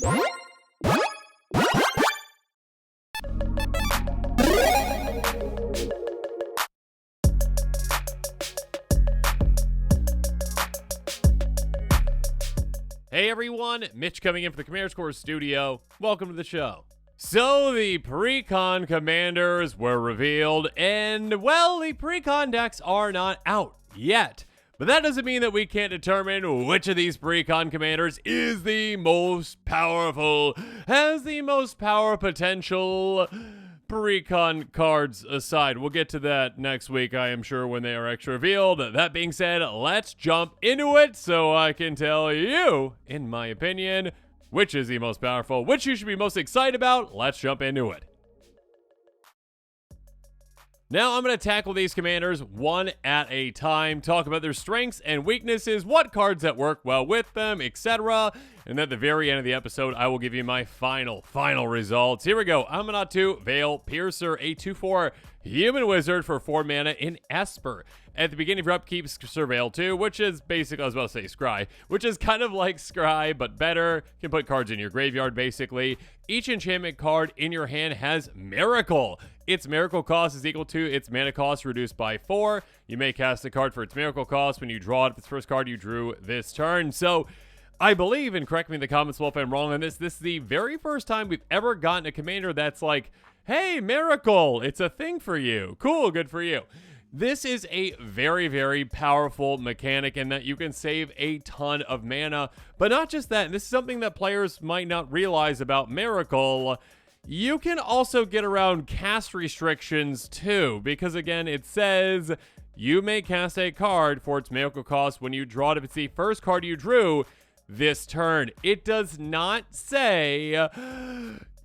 Hey everyone, Mitch coming in for the Commander Score Studio. Welcome to the show. So the Precon Commanders were revealed, and well, the Precon decks are not out yet. But that doesn't mean that we can't determine which of these Precon Commanders is the most powerful, has the most power potential. Precon cards aside, we'll get to that next week, I am sure, when they are actually revealed. That being said, let's jump into it so I can tell you, in my opinion, which is the most powerful, which you should be most excited about. Let's jump into it. Now I'm going to tackle these commanders one at a time, talk about their strengths and weaknesses, what cards that work well with them, etc. And at the very end of the episode, I will give you my final results. Here we go. Aminatou, Veil Piercer, a 2/4 human wizard for 4 mana in Esper. At the beginning of your upkeep, Surveil 2, which is basically, I was about to say Scry, which is kind of like Scry, but better. You can put cards in your graveyard, basically. Each enchantment card in your hand has Miracle. Its Miracle cost is equal to its mana cost reduced by 4. You may cast a card for its Miracle cost when you draw it. If it's the first card you drew this turn. So, I believe, and correct me in the comments below if I'm wrong on this is the very first time we've ever gotten a commander that's like, hey, Miracle, it's a thing for you. Cool, good for you. This is a very, very powerful mechanic in that you can save a ton of mana. But not just that, and this is something that players might not realize about Miracle. You can also get around cast restrictions too, because again, it says you may cast a card for its Miracle cost when you draw it if it's the first card you drew this turn. It does not say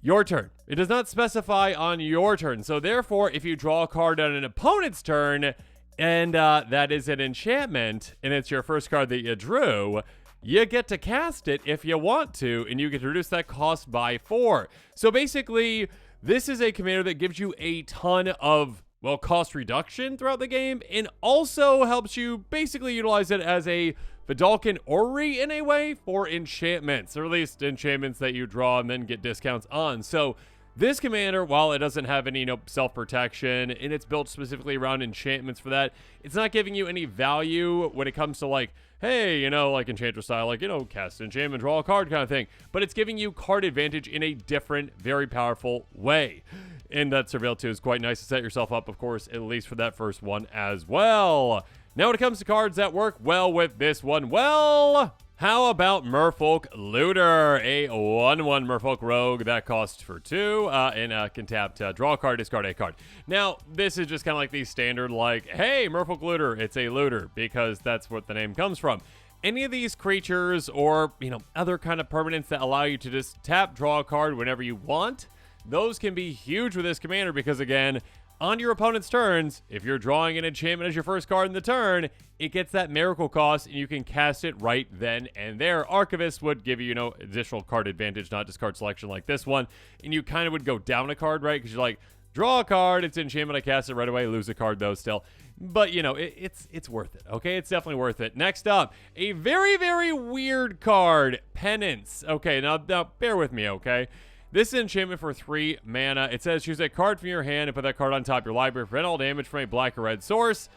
your turn. It does not specify on your turn. So therefore, if you draw a card on an opponent's turn, and that is an enchantment, and it's your first card that you drew, you get to cast it if you want to, and you get to reduce that cost by 4. So basically, this is a commander that gives you a ton of, well, cost reduction throughout the game, and also helps you basically utilize it as a Vidalcan Orrery in a way for enchantments, or at least enchantments that you draw and then get discounts on. So this commander, while it doesn't have any, self-protection, and it's built specifically around enchantments for that, it's not giving you any value when it comes to like, hey, like Enchantress style, like, cast enchantment, draw a card kind of thing. But it's giving you card advantage in a different, very powerful way. And that Surveil 2 is quite nice to set yourself up, of course, at least for that first one as well. Now when it comes to cards that work well with this one, well, how about Merfolk Looter, a 1/1 Merfolk Rogue that costs for 2 and can tap to draw a card, discard a card. Now, this is just kind of like the standard, like, hey, Merfolk Looter, it's a looter, because that's what the name comes from. Any of these creatures or, other kind of permanents that allow you to just tap, draw a card whenever you want, those can be huge with this commander because, again, on your opponent's turns, if you're drawing an enchantment as your first card in the turn, it gets that Miracle cost, and you can cast it right then and there. Archivist would give you, additional card advantage, not just card selection like this one, and you kind of would go down a card, right? Because you're like, draw a card, it's enchantment, I cast it right away, lose a card though still. But, it's worth it, okay? It's definitely worth it. Next up, a very, very weird card, Penance. Okay, now bear with me, okay? This is enchantment for 3 mana. It says choose a card from your hand and put that card on top of your library. Prevent all damage from a black or red source.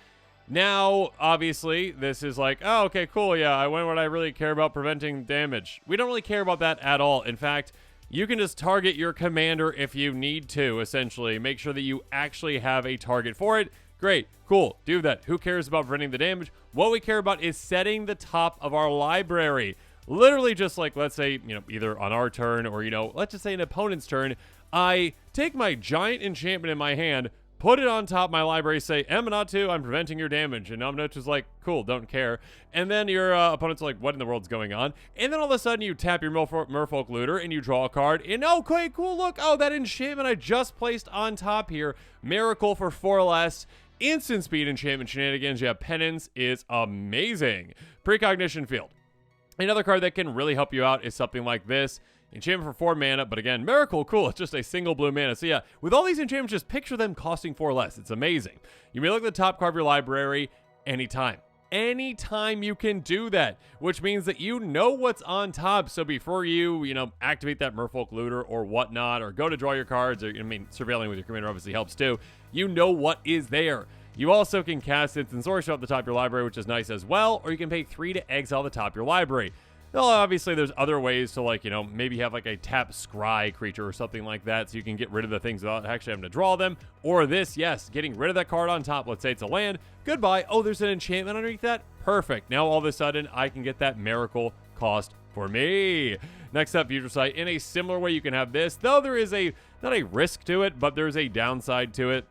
Now, obviously, this is like, oh, okay, cool, yeah, when would I really care about preventing damage? We don't really care about that at all. In fact, you can just target your commander if you need to, essentially. Make sure that you actually have a target for it. Great, cool, do that. Who cares about preventing the damage? What we care about is setting the top of our library. Literally just like, let's say, either on our turn or, let's just say an opponent's turn, I take my giant enchantment in my hand, put it on top of my library, say, Aminatou, I'm preventing your damage. And Aminatou's like, cool, don't care. And then your opponent's like, what in the world's going on? And then all of a sudden you tap your Merfolk Looter and you draw a card. And okay, cool, look, oh, that enchantment I just placed on top here, Miracle for 4 less. Instant speed enchantment shenanigans. Yeah, Penance is amazing. Precognition Field. Another card that can really help you out is something like this. Enchantment for 4 mana, but again, Miracle, cool, it's just a single blue mana. So yeah, with all these enchantments, just picture them costing 4 less. It's amazing. You may look at the top card of your library anytime. anytime you can do that, which means that you know what's on top. So before you activate that Merfolk Looter or whatnot, or go to draw your cards, or surveilling with your commander obviously helps too. You know what is there. You also can cast Instant Sorcery off the top of your library, which is nice as well, or you can pay 3 to exile the top of your library. Well, obviously, there's other ways to, maybe have a tap scry creature or something like that, so you can get rid of the things without actually having to draw them. Or this, yes, getting rid of that card on top. Let's say it's a land. Goodbye. Oh, there's an enchantment underneath that? Perfect. Now, all of a sudden, I can get that miracle cost for me. Next up, Future Sight. In a similar way, you can have this, though there is not a risk to it, but there's a downside to it.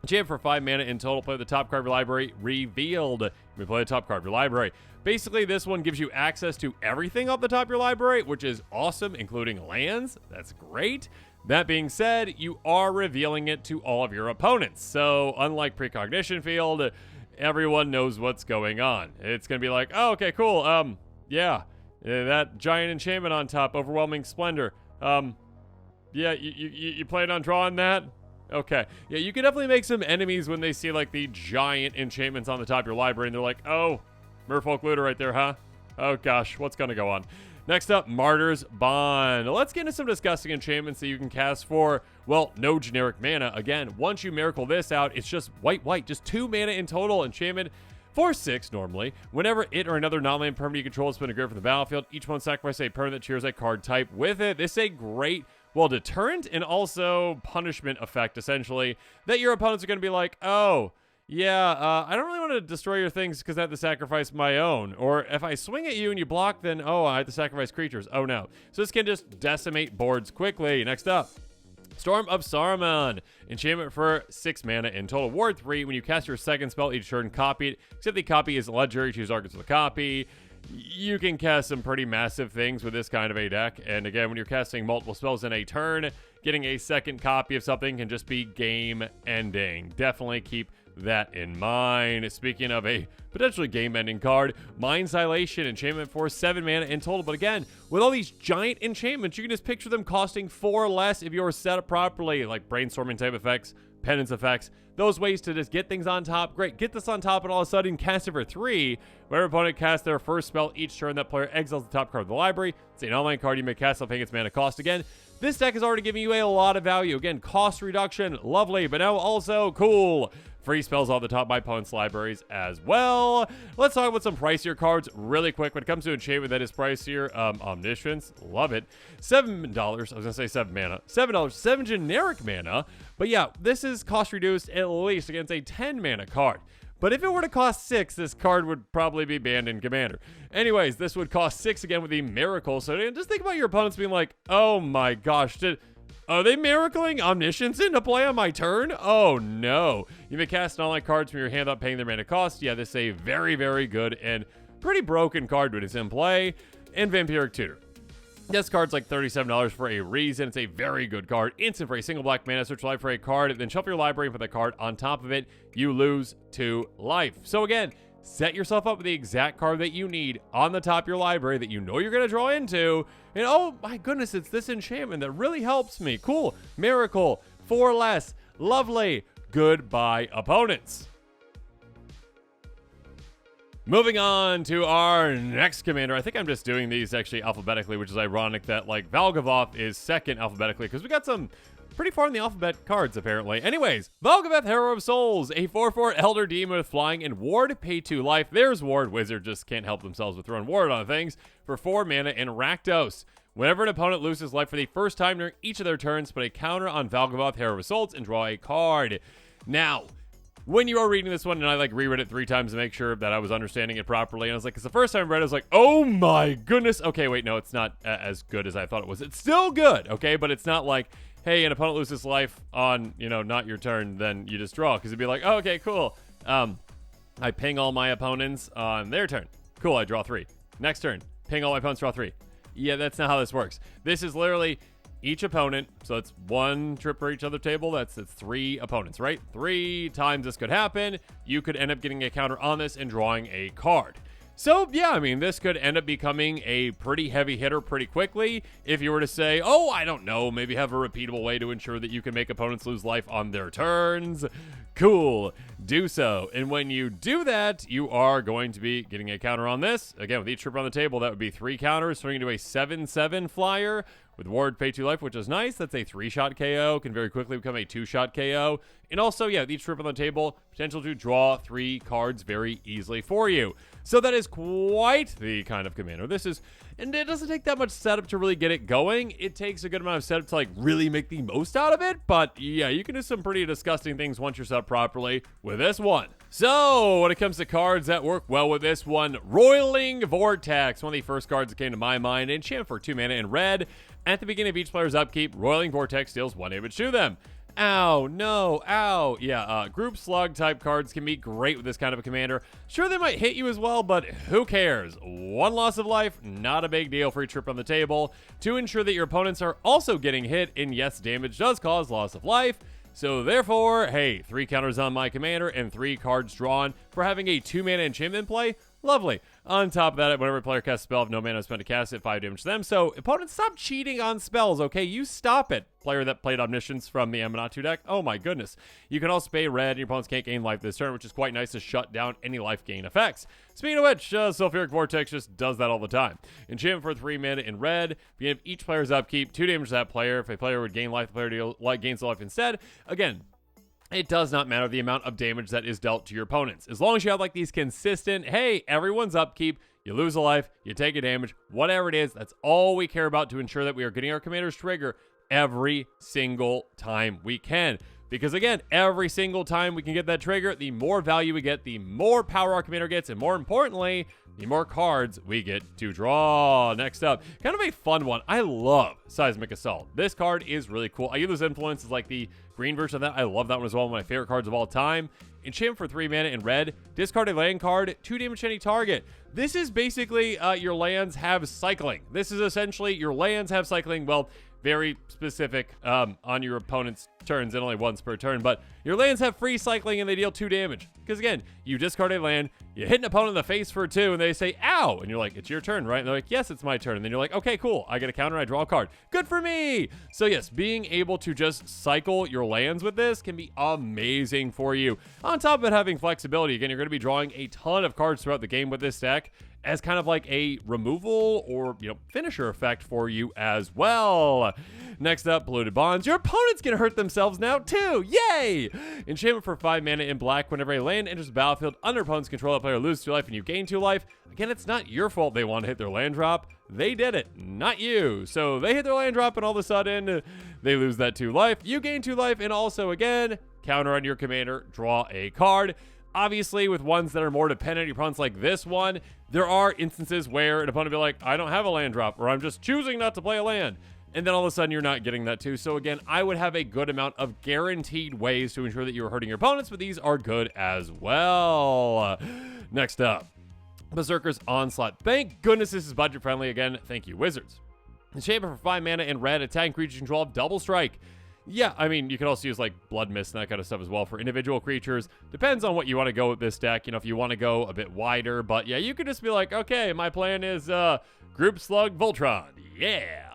Enchant for 5 mana in total. Play the top card of your library. Revealed. You play the top card of your library. Basically, this one gives you access to everything off the top of your library, which is awesome, including lands. That's great. That being said, you are revealing it to all of your opponents. So, unlike Precognition Field, everyone knows what's going on. It's going to be like, oh, okay, cool. Yeah, that giant enchantment on top, Overwhelming Splendor. Yeah, you plan on drawing that? Okay. Yeah, you can definitely make some enemies when they see, the giant enchantments on the top of your library, and they're like, oh, Merfolk Looter right there, huh? Oh, gosh, what's going to go on? Next up, Martyr's Bond. Let's get into some disgusting enchantments that you can cast for, well, no generic mana. Again, once you miracle this out, it's just white, just 2 mana in total. Enchantment for 6 normally. Whenever it or another non-land permanent you control spin a grid from the battlefield, each one sacrifice a permanent that cheers a card type with it. This is a great, deterrent and also punishment effect, essentially, that your opponents are going to be like, oh, yeah, I don't really want to destroy your things because I have to sacrifice my own. Or if I swing at you and you block, then, oh, I have to sacrifice creatures. Oh, no. So this can just decimate boards quickly. Next up, Storm of Saruman. Enchantment for 6 mana in total. Ward 3. When you cast your second spell each turn, copy it. Except the copy is legendary. Choose targets with a copy. You can cast some pretty massive things with this kind of a deck. And again, when you're casting multiple spells in a turn, getting a second copy of something can just be game ending. Definitely keep that in mind. Speaking of a potentially game-ending card, Mind's Dilation. Enchantment for 7 mana in total. But again, with all these giant enchantments, you can just picture them costing 4 less if you're set up properly, like brainstorming type effects, penance effects, those ways to just get things on top. Great, get this on top and all of a sudden cast it for 3. Whenever opponent casts their first spell each turn, that player exiles the top card of the library. It's an online card you may cast without paying its mana cost again. This deck is already giving you a lot of value. Again, cost reduction, lovely, but now also cool. Free spells off the top of my opponent's libraries as well. Let's talk about some pricier cards really quick. When it comes to enchantment that is pricier, Omniscience, love it. $7. I was going to say 7 mana. $7, 7 generic mana. But yeah, this is cost reduced at least against a 10 mana card. But if it were to cost 6, this card would probably be banned in Commander. Anyways, this would cost 6 again with the Miracle. So just think about your opponents being like, oh my gosh, are they miracling Omniscience into play on my turn? Oh no. You may cast online cards from your hand without paying their mana cost. Yeah, this is a very, very good and pretty broken card when it's in play. And Vampiric Tutor. This card's like $37 for a reason. It's a very good card. Instant for a single black mana. Search life for a card, then shuffle your library and put that card on top of it. You lose 2 life. So again, set yourself up with the exact card that you need on the top of your library that you know you're going to draw into. And oh my goodness, it's this enchantment that really helps me. Cool. Miracle. 4 less. Lovely. Goodbye, opponents. Moving on to our next commander. I think I'm just doing these actually alphabetically, which is ironic that Valgavoth is second alphabetically because we got some pretty far in the alphabet cards apparently. Anyways, Valgavoth, Hero of Souls, a 4/4 Elder Demon with flying and ward, pay 2 life. There's ward. Wizard just can't help themselves with throwing ward on things for 4 mana in Rakdos. Whenever an opponent loses life for the first time during each of their turns, put a counter on Valgavoth, Hero of Souls, and draw a card. Now, when you are reading this one, and I reread it 3 times to make sure that I was understanding it properly, and I was like, it's the first time I read it, I was like, oh my goodness. Okay, wait, no, it's not as good as I thought it was. It's still good, okay, but it's not like, hey, an opponent loses life on, not your turn, then you just draw, because it'd be like, oh, okay, cool. I ping all my opponents on their turn. Cool, I draw 3. Next turn, ping all my opponents, draw 3. Yeah, that's not how this works. This is literally each opponent, so it's 1 trip for each other table. That's 3 opponents, right? 3 times this could happen. You could end up getting a counter on this and drawing a card. So, yeah, I mean, this could end up becoming a pretty heavy hitter pretty quickly if you were to say, oh, I don't know, maybe have a repeatable way to ensure that you can make opponents lose life on their turns. Cool, do so. And when you do that, you are going to be getting a counter on this. Again, with each trip on the table, that would be 3 counters, turning into a 7/7 flyer. With Ward, pay 2 life, which is nice. That's a 3-shot KO. Can very quickly become a 2-shot KO. And also, yeah, with each trip on the table, potential to draw 3 cards very easily for you. So that is quite the kind of commander. This is, and it doesn't take that much setup to really get it going. It takes a good amount of setup to, like, really make the most out of it. But, yeah, you can do some pretty disgusting things once you're set up properly with this one. So, when it comes to cards that work well with this one, Roiling Vortex, one of the first cards that came to my mind. Enchant for 2 mana in red. At the beginning of each player's upkeep, Roiling Vortex deals 1 damage to them. Ow, no, ow. Yeah, group slug type cards can be great with this kind of a commander. Sure, they might hit you as well, but who cares? 1 loss of life, not a big deal for each trip on the table. To ensure that your opponents are also getting hit, and yes, damage does cause loss of life. So therefore, hey, 3 counters on my commander and 3 cards drawn for having a 2-mana enchantment play. Lovely. On top of that, whenever a player casts a spell, if no mana is spent to cast it, 5 damage to them. So, opponents, stop cheating on spells, okay? You stop it. Player that played Omniscience from the Aminatou deck. Oh my goodness. You can also pay red, and your opponents can't gain life this turn, which is quite nice to shut down any life gain effects. Speaking of which, Sulfuric Vortex just does that all the time. Enchantment for 3 mana in red. Beginning of each player's upkeep, 2 damage to that player. If a player would gain life, the player gains the life instead. Again, it does not matter the amount of damage that is dealt to your opponents. As long as you have like these consistent, hey, everyone's upkeep, you lose a life, you take a damage, whatever it is, that's all we care about to ensure that we are getting our commander's trigger every single time we can. Because again, every single time we can get that trigger, the more value we get, the more power our commander gets, and more importantly, the more cards we get to draw. Next up, kind of a fun one. I love Seismic Assault. This card is really cool. I use Influence as like the green version of that. I love that one as well. One of my favorite cards of all time. Enchant for 3 mana in red. Discard a land card, 2 damage to any target. This is basically your lands have cycling. This is essentially your lands have cycling. Well, very specific on your opponent's turns and only once per turn, but your lands have free cycling and they deal 2 damage. Because again, you discard a land, you hit an opponent in the face for 2, and they say, ow, and you're like, it's your turn, right? And they're like, yes, it's my turn. And then you're like, okay, cool, I get a counter and I draw a card. Good for me! So yes, being able to just cycle your lands with this can be amazing for you. On top of it having flexibility, again, you're going to be drawing a ton of cards throughout the game with this deck as kind of like a removal or, finisher effect for you as well. Next up, Polluted Bonds. Your opponent's gonna hurt themselves now too. Yay! Enchantment for 5 mana in black. Whenever a land enters the battlefield under opponent's control, that player loses 2 life and you gain 2 life. Again, it's not your fault they want to hit their land drop. They did it, not you. So they hit their land drop and all of a sudden they lose that 2 life. You gain 2 life and also again, counter on your commander, draw a card. Obviously, with ones that are more dependent on your opponents like this one, there are instances where an opponent will be like, I don't have a land drop, or I'm just choosing not to play a land. And then all of a sudden, you're not getting that too. So again, I would have a good amount of guaranteed ways to ensure that you're hurting your opponents, but these are good as well. Next up, Berserker's Onslaught. Thank goodness this is budget friendly again. Thank you, Wizards. Enchantment for 5 mana in red, attacking creatures control of double strike. Yeah, I mean, you can also use, like, Blood Mist and that kind of stuff as well for individual creatures. Depends on what you want to go with this deck, if you want to go a bit wider. But, yeah, you could just be like, okay, my plan is Group Slug Voltron. Yeah.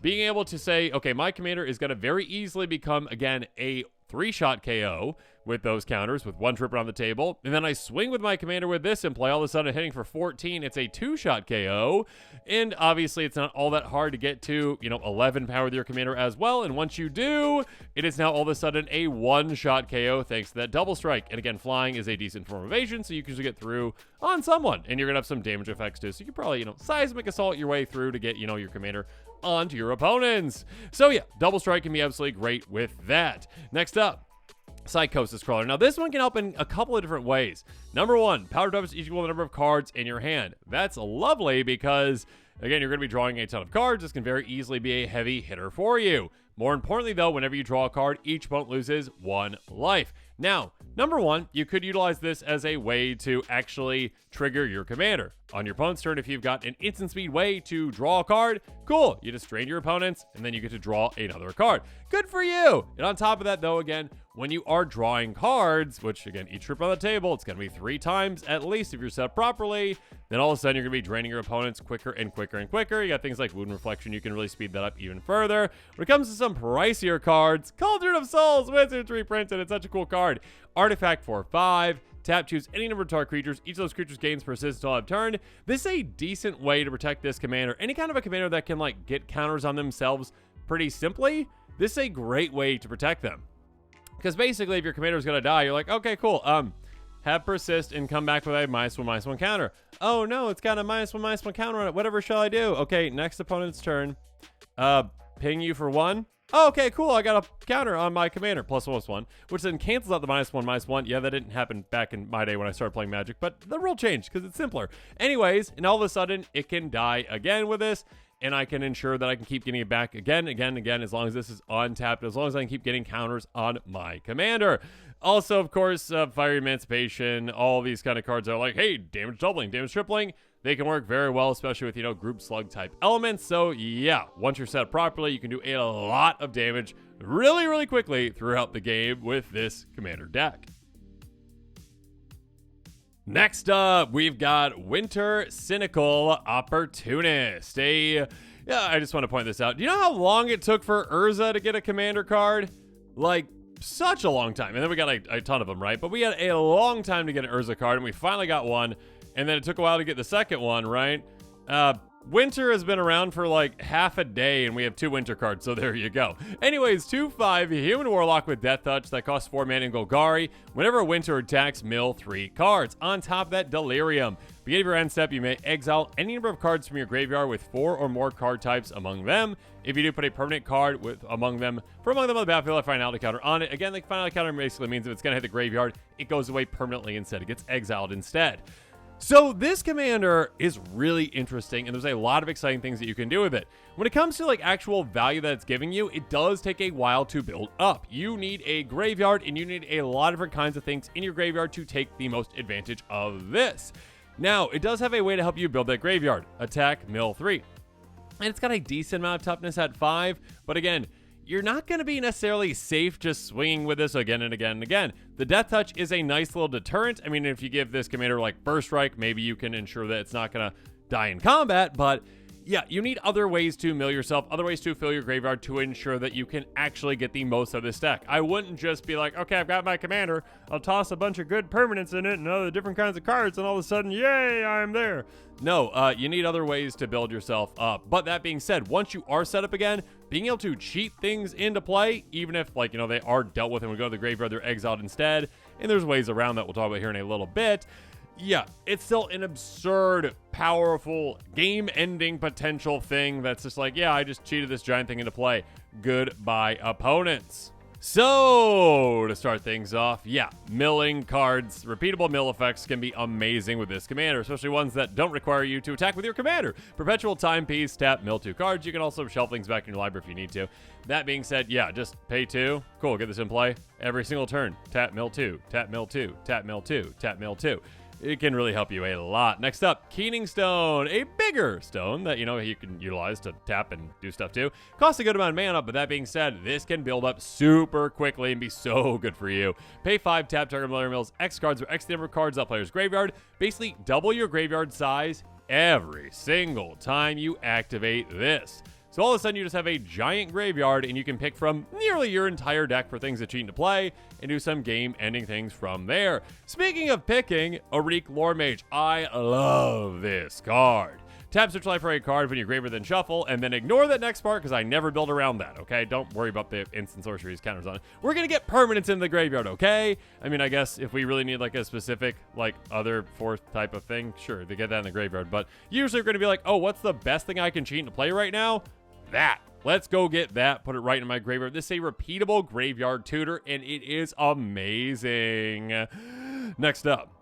Being able to say, okay, my commander is going to very easily become, again, a 3-shot KO with those counters with 1 tripper on the table. And then I swing with my commander with this and play all of a sudden hitting for 14. It's a 2-shot KO. And obviously it's not all that hard to get to, 11 power with your commander as well. And once you do, it is now all of a sudden a 1-shot KO thanks to that double strike. And again, flying is a decent form of evasion, so you can usually get through on someone. And you're going to have some damage effects too. So you can probably, seismic assault your way through to get, your commander onto your opponents. So yeah, double strike can be absolutely great with that. Next up, Psychosis Crawler. Now, this one can help in a couple of different ways. Number 1, power doubles equal the number of cards in your hand. That's lovely because, again, you're going to be drawing a ton of cards. This can very easily be a heavy hitter for you. More importantly, though, whenever you draw a card, each opponent loses 1 life. Now, number 1, you could utilize this as a way to actually trigger your commander. On your opponent's turn, if you've got an instant speed way to draw a card, cool. You just drain your opponents, and then you get to draw another card. Good for you. And on top of that, though, again, when you are drawing cards, which, again, each trip on the table, it's going to be 3 times at least if you're set up properly, then all of a sudden you're going to be draining your opponents quicker and quicker and quicker. You got things like Wound Reflection. You can really speed that up even further. When it comes to some pricier cards, Cauldron of Souls, Wizards reprinted. It's such a cool card. Artifact 4/5. Tap, choose any number of target creatures. Each of those creatures gains persistence until end of turn. This is a decent way to protect this commander. Any kind of a commander that can, like, get counters on themselves pretty simply, this is a great way to protect them. Because basically, if your commander is going to die, you're like, okay, cool. Have persist and come back with a -1/-1 counter. Oh, no, it's got a -1/-1 counter on it. Whatever shall I do? Okay, next opponent's turn. Ping you for 1. Oh, okay, cool. I got a counter on my commander, +1/+1, which then cancels out the -1/-1. Yeah, that didn't happen back in my day when I started playing Magic, but the rule changed because it's simpler. Anyways, and all of a sudden, it can die again with this, and I can ensure that I can keep getting it back again, as long as this is untapped, as long as I can keep getting counters on my commander. Also, of course, Fiery Emancipation, all these kind of cards are like, hey, damage doubling, damage tripling. They can work very well, especially with, group slug type elements. So yeah, once you're set up properly, you can do a lot of damage really, really quickly throughout the game with this commander deck. Next up, we've got Winter Cynical Opportunist. I just want to point this out. Do you know how long it took for Urza to get a commander card? Like, such a long time. And then we got a ton of them, right? But we had a long time to get an Urza card, and we finally got one. And then it took a while to get the second one, right? Winter has been around for like half a day, and we have 2 Winter cards, so there you go. Anyways, 2/5 Human Warlock with Death Touch that costs 4 mana in Golgari. Whenever Winter attacks, mill 3 cards. On top of that, Delirium. Beginning of your end step, you may exile any number of cards from your graveyard with 4 or more card types among them. If you do, put a permanent card among them on the battlefield, a finality counter on it. Again, the finality counter basically means if it's going to hit the graveyard, it goes away permanently instead. It gets exiled instead. So this commander is really interesting, and there's a lot of exciting things that you can do with it. When it comes to like actual value that it's giving you, it does take a while to build up. You need a graveyard, and you need a lot of different kinds of things in your graveyard to take the most advantage of this. Now, it does have a way to help you build that graveyard. Attack, mill 3. And it's got a decent amount of toughness at 5, but again, you're not going to be necessarily safe just swinging with this again and again and again. The Death Touch is a nice little deterrent. I mean, if you give this commander like Burst Strike, maybe you can ensure that it's not going to die in combat, but yeah, you need other ways to mill yourself, other ways to fill your graveyard to ensure that you can actually get the most of this deck. I wouldn't just be like, okay, I've got my commander, I'll toss a bunch of good permanents in it and other different kinds of cards, and all of a sudden, yay, I'm there. No, you need other ways to build yourself up. But that being said, once you are set up again, being able to cheat things into play, even if, like, they are dealt with and we go to the graveyard, they're exiled instead, and there's ways around that we'll talk about here in a little bit. Yeah, it's still an absurd, powerful, game-ending potential thing that's just like, yeah, I just cheated this giant thing into play. Goodbye, opponents. So, to start things off, yeah, milling cards, repeatable mill effects can be amazing with this commander, especially ones that don't require you to attack with your commander. Perpetual Timepiece, tap, mill 2 cards. You can also shelf things back in your library if you need to. That being said, yeah, just pay 2. Cool, get this in play every single turn. Tap, mill 2, tap, mill 2, tap, mill 2, tap, mill 2. It can really help you a lot. Next up, Keening Stone, a bigger stone that, you can utilize to tap and do stuff too. Costs a good amount of mana, but that being said, this can build up super quickly and be so good for you. Pay 5, tap, target player mills X cards or X the number of cards that player's graveyard. Basically, double your graveyard size every single time you activate this. So all of a sudden, you just have a giant graveyard, and you can pick from nearly your entire deck for things that cheat into play, and do some game-ending things from there. Speaking of picking, Auric Loremage. I love this card. Tap, search life for a card when your graveyard, then shuffle, and then ignore that next part, because I never build around that, okay? Don't worry about the instant sorceries counters on it. We're going to get permanents in the graveyard, okay? I mean, I guess if we really need, like, a specific, like, other fourth type of thing, sure, they get that in the graveyard. But usually we're going to be like, oh, what's the best thing I can cheat into play right now? That. Let's go get that, put it right in my graveyard. This is a repeatable graveyard tutor, and it is amazing. Next up,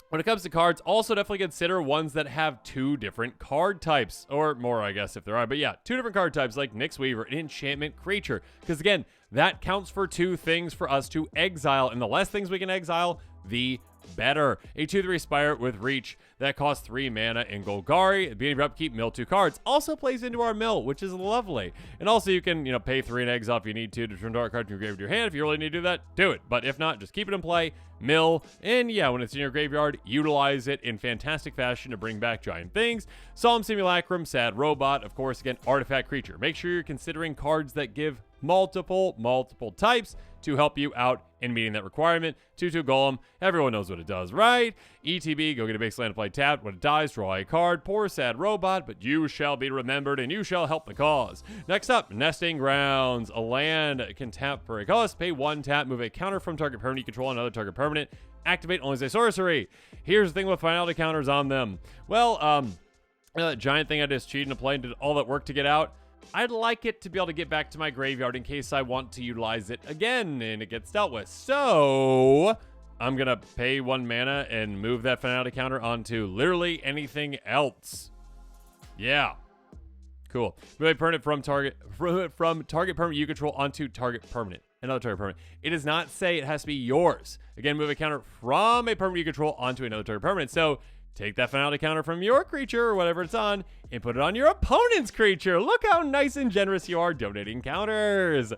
when it comes to cards, also definitely consider ones that have 2 different card types, or more, I guess, if there are. But yeah, 2 different card types, like Nyx Weaver, an enchantment creature. Because again, that counts for 2 things for us to exile, and the less things we can exile, the better. A 2/3 Spire with Reach that costs 3 mana in Golgari. At the beginning of your upkeep, mill 2 cards. Also plays into our mill, which is lovely. And also you can, pay 3 and eggs off if you need to turn dark card from your graveyard to your hand. If you really need to do that, do it. But if not, just keep it in play, mill, and yeah, when it's in your graveyard, utilize it in fantastic fashion to bring back giant things. Solemn Simulacrum, Sad Robot, of course, again, artifact creature. Make sure you're considering cards that give multiple types to help you out in meeting that requirement. 2/2 Golem, everyone knows what it does, right? ETB, go get a base land to play tapped. When it dies, draw a card. Poor Sad Robot, but you shall be remembered and you shall help the cause. Next up, Nesting Grounds. A land can tap for a cost, pay 1 tap, move a counter from target permanent you control another target permanent, activate only as a sorcery. Here's the thing with finality counters on them. Well, that giant thing I just cheated into play and did all that work to get out. I'd like it to be able to get back to my graveyard in case I want to utilize it again and it gets dealt with. So I'm going to pay 1 mana and move that finality counter onto literally anything else. Yeah. Cool. Move a permanent from target permanent you control onto target permanent. Another target permanent. It does not say it has to be yours. Again, move a counter from a permanent you control onto another target permanent. So take that finality counter from your creature or whatever it's on and put it on your opponent's creature. Look how nice and generous you are donating counters.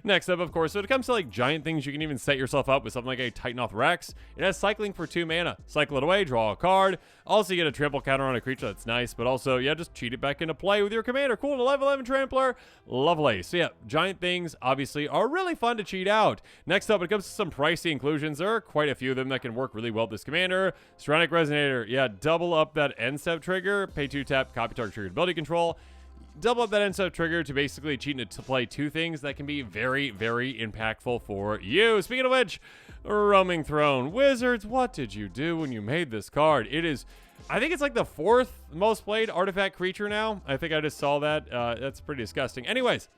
Next up, of course, when it comes to like giant things, you can even set yourself up with something like a Titanoth Rex. It has cycling for 2 mana. Cycle it away, draw a card. Also, you get a trample counter on a creature. That's nice. But also, yeah, just cheat it back into play with your commander. Cool, an 11/11 trampler. Lovely. So yeah, giant things obviously are really fun to cheat out. Next up, when it comes to some pricey inclusions, there are quite a few of them that can work really well with this commander. Seronic Resonator. Yeah, double up that end step trigger. Pay 2 tap, copy target trigger ability control. Double up that end step trigger to basically cheat to play 2 things that can be very, very impactful for you. Speaking of which, Roaming Throne. Wizards, what did you do when you made this card? It is, I think it's like the 4th most played artifact creature now. I think I just saw that. That's pretty disgusting. Anyways,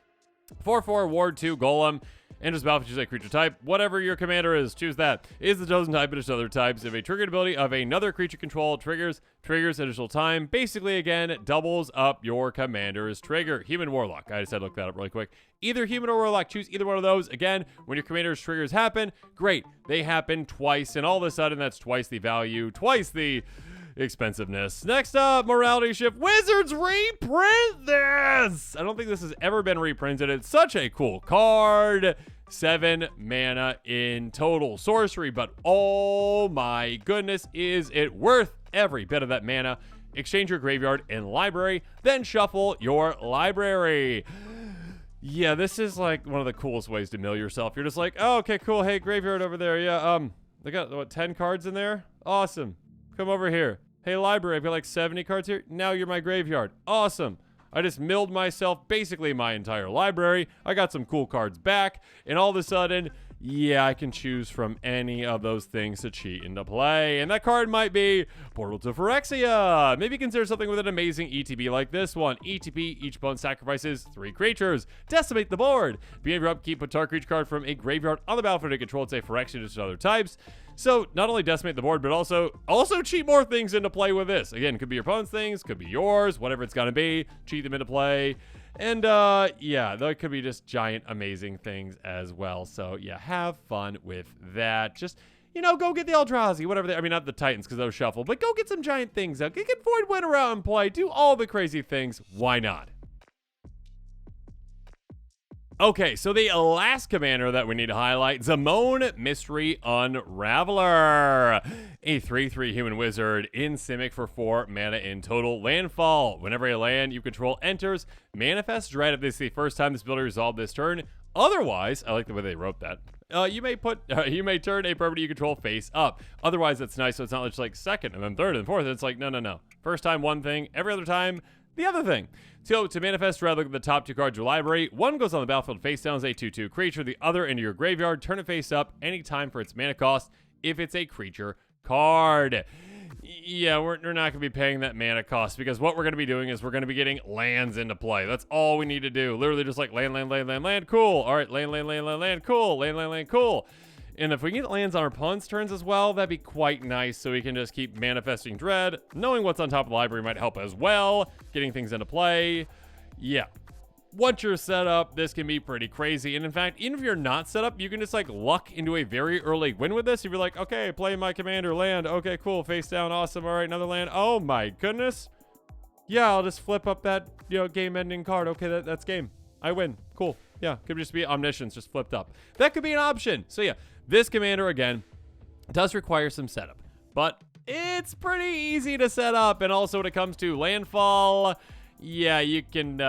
4/4 Ward 2 Golem. Enters the battlefield, choose a creature type. Whatever your commander is, choose that. Is the chosen type, but it's other types. If a triggered ability of another creature control triggers additional time. Basically, again, doubles up your commander's trigger. Human Warlock. I just had to look that up really quick. Either Human or Warlock. Choose either one of those. Again, when your commander's triggers happen, great. They happen twice, and all of a sudden, that's twice the value, twice the expensiveness. Next up, Morality Shift. Wizards reprint this! I don't think this has ever been reprinted. It's such a cool card. 7 mana in total sorcery, but oh my goodness, is it worth every bit of that mana? Exchange your graveyard and library, then shuffle your library. Yeah, this is like one of the coolest ways to mill yourself. You're just like, oh, okay, cool. Hey, graveyard over there. Yeah, they got, what, 10 cards in there? Awesome. Come over here. Hey, library, I've got like 70 cards here. Now you're my graveyard. Awesome. I just milled myself basically my entire library. I got some cool cards back. And all of a sudden, yeah, I can choose from any of those things to cheat into play. And that card might be Portal to Phyrexia. Maybe consider something with an amazing ETB like this one. ETB, each opponent sacrifices 3 creatures. Decimate the board. Beginning of your upkeep, put target creature card from a graveyard on the battlefield to control, say, Phyrexia to other types. So not only decimate the board, but also cheat more things into play with this. Again, could be your opponent's things, could be yours, whatever it's gonna be. Cheat them into play. And yeah, that could be just giant, amazing things as well. So yeah, have fun with that. Just, go get the Eldrazi, whatever I mean, not the Titans, because those shuffle, but go get some giant things out. Get Void Winter out and play. Do all the crazy things. Why not? Okay, so the last commander that we need to highlight, Zimone Mystery Unraveler. A 3/3 human wizard in Simic for 4 mana in total. Landfall. Whenever a land you control enters, manifest dread if this is the first time this ability resolved this turn. Otherwise, I like the way they wrote that. You may turn a permanent you control face up. Otherwise, that's nice, so it's not just like second and then third and fourth. It's like, no. First time, one thing. Every other time, the other thing. So to manifest dread, look at the top 2 cards of your library. One goes on the battlefield face down as a 2/2 creature. The other into your graveyard. Turn it face up anytime for its mana cost if it's a creature card. Yeah, we're not going to be paying that mana cost because what we're going to be doing is we're going to be getting lands into play. That's all we need to do. Literally just like land, cool. All right, land, cool. Land, cool. And if we can get lands on our opponent's turns as well, that'd be quite nice so we can just keep manifesting dread. Knowing what's on top of the library might help as well. Getting things into play. Yeah. once you're set up, this can be pretty crazy. And in fact, even if you're not set up, you can just like luck into a very early win with this. If you're like, okay, play my commander, land. Okay, cool, face down, awesome. All right, another land. Oh my goodness. Yeah, I'll just flip up that, game-ending card. Okay, that's game. I win. Cool. Yeah, could just be Omniscience just flipped up. That could be an option. So yeah, this commander, again, does require some setup. But it's pretty easy to set up. And also when it comes to landfall, yeah, you can,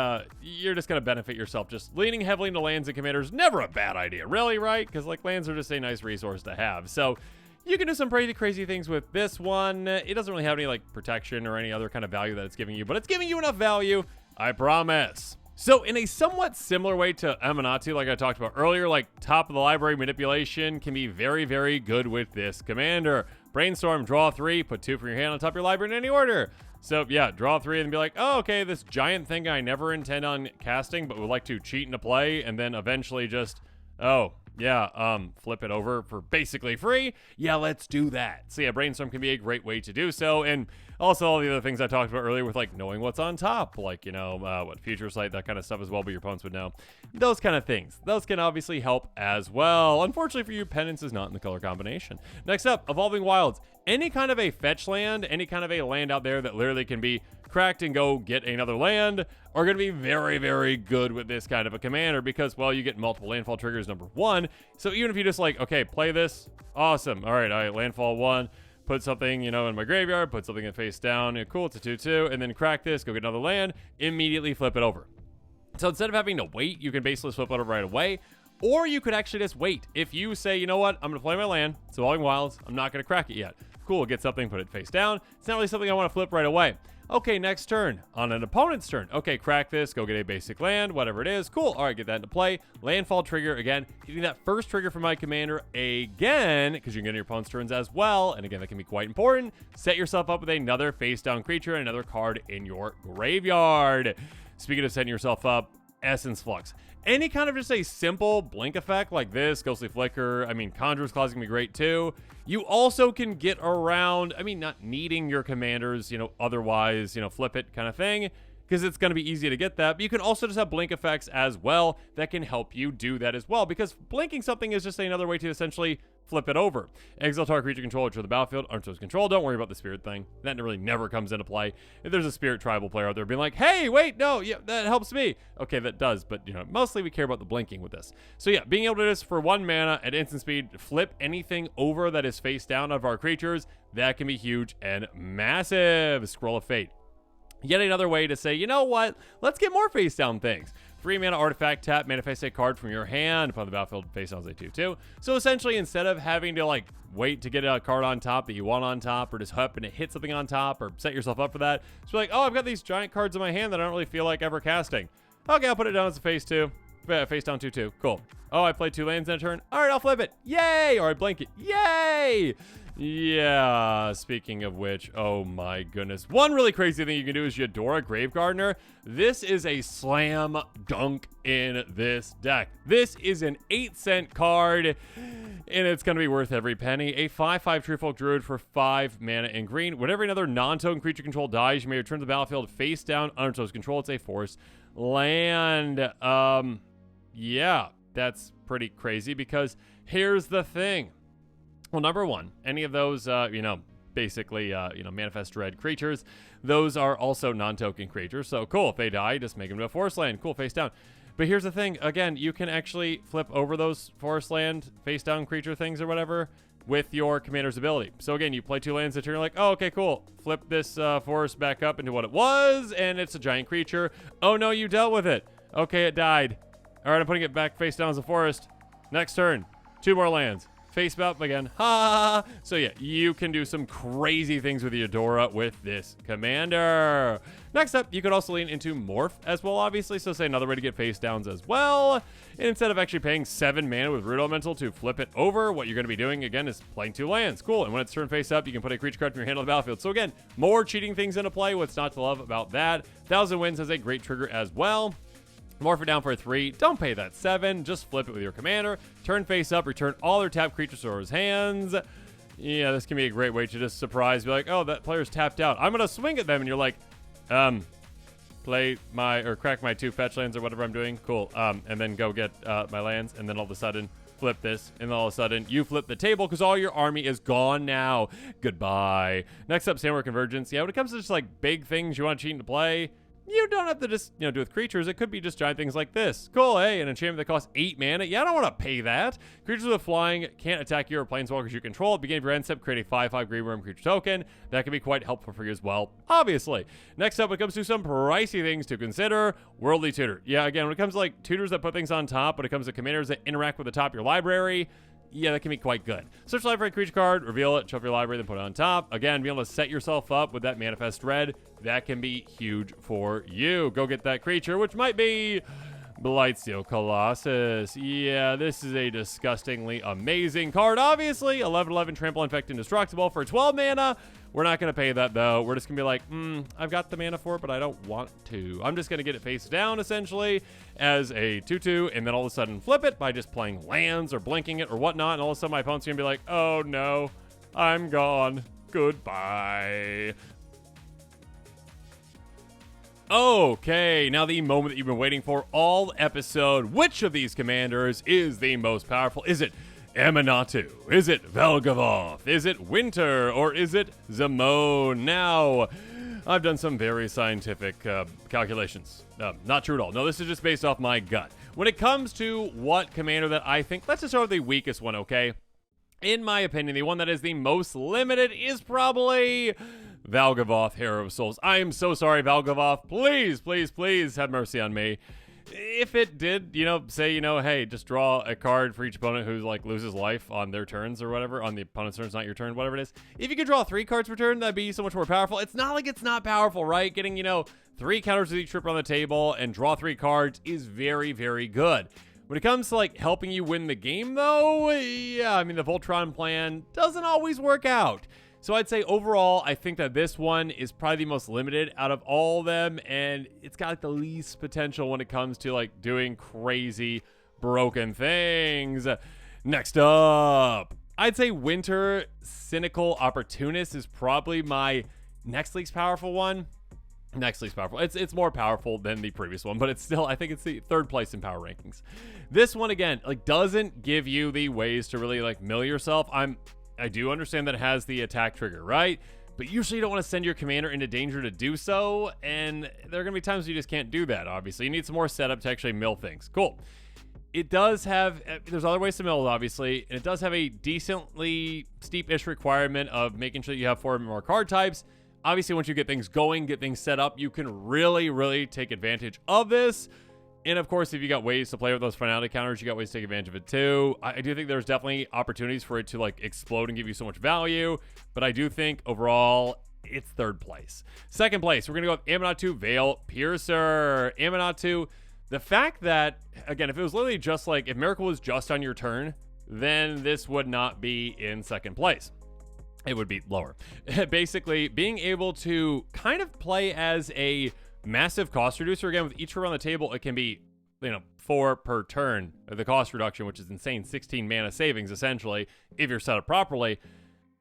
you're just going to benefit yourself. Just leaning heavily into lands and commanders, never a bad idea, really, right? Because, like, lands are just a nice resource to have. So you can do some pretty crazy things with this one. It doesn't really have any, like, protection or any other kind of value that it's giving you, but it's giving you enough value, I promise. So in a somewhat similar way to Aminatou, like I talked about earlier, like top of the library manipulation can be very, very good with this commander. Brainstorm, draw 3, put 2 from your hand on top of your library in any order. So yeah, draw 3 and be like, oh, okay, this giant thing I never intend on casting, but would like to cheat into play, and then eventually just, oh, yeah, flip it over for basically free. Yeah, let's do that. So yeah, Brainstorm can be a great way to do so. And also all the other things I talked about earlier with like knowing what's on top, like, what Future Sight, that kind of stuff as well, but your opponents would know. Those kind of things. Those can obviously help as well. Unfortunately for you, Penance is not in the color combination. Next up, Evolving Wilds. Any kind of a fetch land, any kind of a land out there that literally can be cracked and go get another land are going to be very, very good with this kind of a commander because, well, you get multiple landfall triggers, number 1. So even if you just like, okay, play this, awesome. All right, I landfall 1, put something, in my graveyard, put something in face down, cool, it's a 2/2, and then crack this, go get another land, immediately flip it over. So instead of having to wait, you can basically flip it over right away. Or you could actually just wait. If you say, you know what, I'm going to play my land, it's Evolving Wilds, I'm not going to crack it yet. Cool, get something, put it face down. It's not really something I want to flip right away. Okay, next turn. On an opponent's turn. Okay, crack this, go get a basic land, whatever it is. Cool, all right, get that into play. Landfall trigger, again, getting that first trigger from my commander again, because you can get in your opponent's turns as well. And again, that can be quite important. Set yourself up with another face-down creature and another card in your graveyard. Speaking of setting yourself up, Essence Flux. Any kind of just a simple blink effect like this, Ghostly Flicker, Conjurer's Clause can be great too. You also can get around, not needing your commanders, otherwise, flip it kind of thing, because it's going to be easy to get that. But you can also just have blink effects as well that can help you do that as well, because blinking something is just another way to essentially flip it over. Exile target creature control to the battlefield, Armstone's control. Don't worry about the spirit thing. That really never comes into play. If there's a spirit tribal player out there being like, hey, wait, no, yeah, that helps me. Okay, that does, but mostly we care about the blinking with this. So yeah, being able to just for 1 mana at instant speed, flip anything over that is face down of our creatures, that can be huge and massive. Scroll of Fate. Yet another way to say, you know what? Let's get more face down things. 3 mana artifact, tap, manifest a card from your hand. Upon the battlefield, face down as a 2/2. So essentially, instead of having to wait to get a card on top that you want on top, or just hop and hit something on top, or set yourself up for that, it's like, oh, I've got these giant cards in my hand that I don't really feel like ever casting. Okay, I'll put it down as a face 2. Face down 2/2. Cool. Oh, I played 2 lands in a turn. All right, I'll flip it. Yay! Or I blink it. Yay! Yeah, speaking of which, oh my goodness. One really crazy thing you can do is Eudora Gravegardener. This is a slam dunk in this deck. This is an 8-cent card, and it's going to be worth every penny. A 5/5 Treefolk Druid for 5 mana in green. Whenever another non-token creature control dies, you may return to the battlefield face down under its control. It's a force land. Yeah, that's pretty crazy because here's the thing. Well, number 1, any of those, basically, manifest dread creatures, those are also non-token creatures. So cool, if they die, just make them to a forest land. Cool, face down. But here's the thing, again, you can actually flip over those forest land, face down creature things or whatever with your commander's ability. So again, you play 2 lands and you're like, oh, okay, cool. Flip this forest back up into what it was, and it's a giant creature. Oh no, you dealt with it. Okay, it died. All right, I'm putting it back face down as a forest. Next turn, 2 more lands. Face up again. Ha! So yeah, you can do some crazy things with Eudora with this commander. Next up, you could also lean into Morph as well, obviously. So say another way to get face downs as well. And instead of actually paying 7 mana with Root Elemental to flip it over, what you're going to be doing, again, is playing 2 lands. Cool. And when it's turn face up, you can put a creature card from your hand on the battlefield. So again, more cheating things into play. What's not to love about that? 1,000 Winds has a great trigger as well. Morph it down for a 3. Don't pay that 7. Just flip it with your commander. Turn face up. Return all their tapped creatures to his hands. Yeah, this can be a great way to just surprise. Be like, oh, that player's tapped out. I'm going to swing at them. And you're like, play or crack my 2 fetch lands or whatever I'm doing. Cool. And then go get my lands, and then all of a sudden flip this, and then all of a sudden you flip the table because all your army is gone now. Goodbye. Next up, Samurai Convergence. Yeah, when it comes to just like big things you want to cheat into play, you don't have to just, do with creatures. It could be just giant things like this. Cool, hey, an enchantment that costs 8 mana. Yeah, I don't want to pay that. Creatures with flying can't attack you or planeswalkers you control. At the beginning of your end step, create a 5/5 green worm creature token. That can be quite helpful for you as well, obviously. Next up, when it comes to some pricey things to consider, Worldly Tutor. Yeah, again, when it comes to like tutors that put things on top, when it comes to commanders that interact with the top of your library, yeah, that can be quite good. Search the library creature card, reveal it, show up your library, then put it on top. Again, be able to set yourself up with that Manifest Dread. That can be huge for you. Go get that creature, which might be Blightsteel Colossus. Yeah, this is a disgustingly amazing card. Obviously, 11/11 Trample Infect Indestructible for 12 mana. We're not going to pay that, though. We're just going to be like, I've got the mana for it, but I don't want to. I'm just going to get it face down, essentially, as a 2/2, and then all of a sudden flip it by just playing lands or blinking it or whatnot, and all of a sudden my opponent's going to be like, oh, no, I'm gone. Goodbye. Okay, now the moment that you've been waiting for all episode. Which of these commanders is the most powerful? Is it Aminatou? Is it Valgavoth? Is it Winter? Or is it Zimone? Now, I've done some very scientific calculations. Not true at all. No, this is just based off my gut. When it comes to what commander that I think, let's just start with the weakest one, okay? In my opinion, the one that is the most limited is probably Valgavoth, Hero of Souls. I am so sorry, Valgavoth. Please, please, please have mercy on me. If it did, say, hey, just draw a card for each opponent who, like, loses life on their turns or whatever, on the opponent's turns, not your turn, whatever it is. If you could draw 3 cards per turn, that'd be so much more powerful. It's not like it's not powerful, right? Getting, 3 counters with each trip on the table and draw 3 cards is very, very good. When it comes to, like, helping you win the game, though, yeah, I mean, the Voltron plan doesn't always work out. So I'd say overall, I think that this one is probably the most limited out of all of them, and it's got like the least potential when it comes to like doing crazy broken things. Next up, I'd say Winter Cynical Opportunist is probably my next least powerful one. Next least powerful. It's more powerful than the previous one, but it's still, I think it's the 3rd place in power rankings. This one, again, like doesn't give you the ways to really like mill yourself. I do understand that it has the attack trigger, right? But usually you don't want to send your commander into danger to do so, and there are going to be times you just can't do that, obviously. You need some more setup to actually mill things. Cool. It does have, there's other ways to mill it, obviously, and it does have a decently steep-ish requirement of making sure that you have 4 or more card types. Obviously, once you get things going, get things set up, you can really, really take advantage of this. And of course, if you got ways to play with those finality counters, you got ways to take advantage of it too. I do think there's definitely opportunities for it to like explode and give you so much value, but I do think overall it's 3rd place. 2nd place, we're gonna go with Aminatou Veil Piercer. Aminatou, the fact that, again, if it was literally just like, if Miracle was just on your turn, then this would not be in 2nd place. It would be lower. Basically, being able to kind of play as a massive cost reducer. Again, with each row on the table, it can be, 4 per turn, the cost reduction, which is insane. 16 mana savings, essentially, if you're set up properly.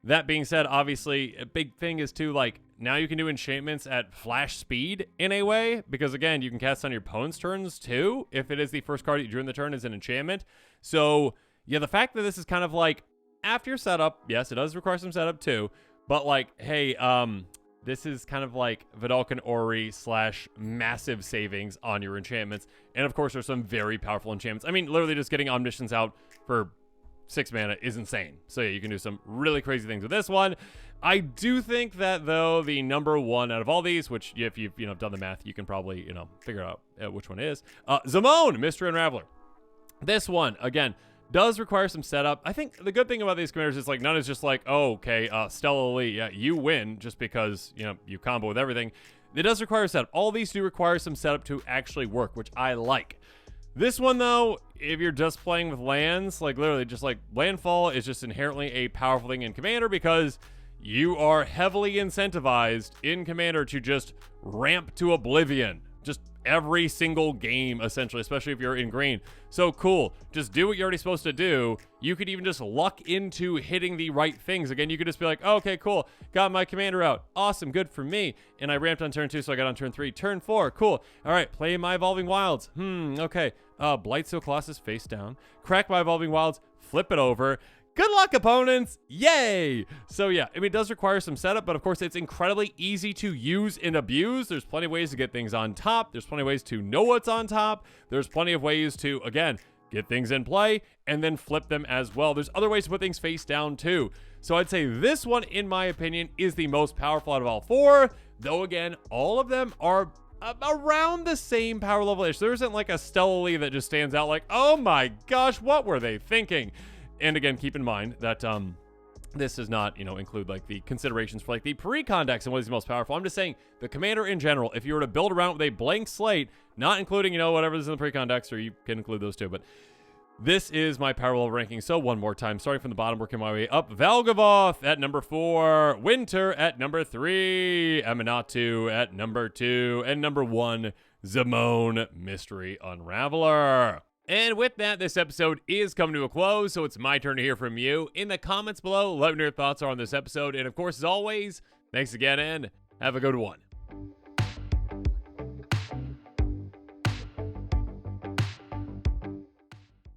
That being said, obviously, a big thing is to, like, now you can do enchantments at flash speed in a way, because, again, you can cast on your opponent's turns, too, if it is the first card that you drew in the turn is an enchantment. So, yeah, the fact that this is kind of like, after your setup, yes, it does require some setup, too, but, like, hey, this is kind of like Vidalcan Ori / massive savings on your enchantments. And of course, there's some very powerful enchantments. I mean, literally just getting Omniscience out for 6 mana is insane. So yeah, you can do some really crazy things with this one. I do think that, though, the number 1 out of all these, which if you've done the math, you can probably, figure out which one it is. Zimone, Mystery Unraveler. This one, again, does require some setup. I think the good thing about these commanders is like none is just like, oh, okay, Stella Lee, yeah, you win just because, you combo with everything. It does require setup. All these do require some setup to actually work, which I like. This one, though, if you're just playing with lands, like literally just like landfall is just inherently a powerful thing in Commander because you are heavily incentivized in Commander to just ramp to oblivion. Just every single game, essentially, especially if you're in green. So cool. Just do what you're already supposed to do. You could even just luck into hitting the right things. Again, you could just be like, oh, okay, cool. Got my commander out. Awesome. Good for me. And I ramped on turn 2, so I got on turn 3. Turn 4. Cool. All right. Play my Evolving Wilds. Okay. Blightsteel Colossus face down. Crack my Evolving Wilds. Flip it over. Good luck, opponents. Yay. So yeah, I mean, it does require some setup, but of course it's incredibly easy to use and abuse. There's plenty of ways to get things on top. There's plenty of ways to know what's on top. There's plenty of ways to, again, get things in play and then flip them as well. There's other ways to put things face down too. So I'd say this one, in my opinion, is the most powerful out of all 4, though again, all of them are around the same power level-ish. There isn't like a stellarly that just stands out like, oh my gosh, what were they thinking? And again, keep in mind that this does not, include like the considerations for like the Precon decks and what is the most powerful. I'm just saying the commander in general, if you were to build around with a blank slate, not including, whatever is in the Precon decks, or you can include those too, but this is my power level ranking. So one more time, starting from the bottom, working my way up. Valgavoth at number 4, Winter at number 3, Aminatou at number 2, and number 1, Zimone Mystery Unraveler. And with that, this episode is coming to a close, so it's my turn to hear from you. In the comments below, let me know your thoughts are on this episode. And of course, as always, thanks again, and have a good one.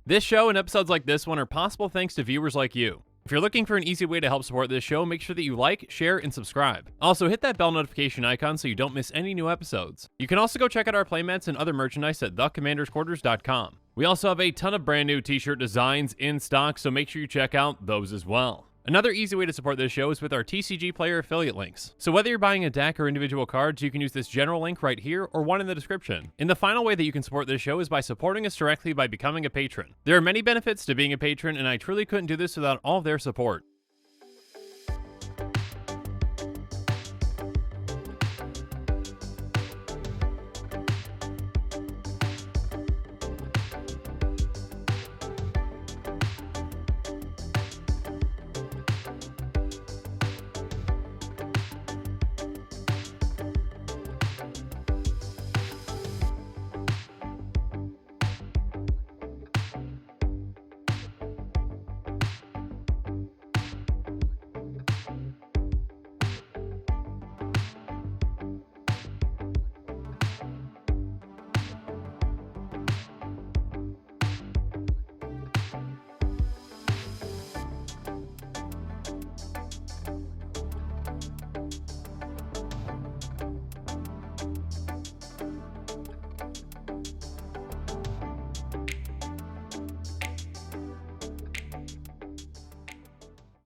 This show and episodes like this one are possible thanks to viewers like you. If you're looking for an easy way to help support this show, make sure that you like, share, and subscribe. Also, hit that bell notification icon so you don't miss any new episodes. You can also go check out our playmats and other merchandise at thecommandersquarters.com. We also have a ton of brand new t-shirt designs in stock, so make sure you check out those as well. Another easy way to support this show is with our TCG player affiliate links. So whether you're buying a deck or individual cards, you can use this general link right here or one in the description. And the final way that you can support this show is by supporting us directly by becoming a patron. There are many benefits to being a patron, and I truly couldn't do this without all of their support.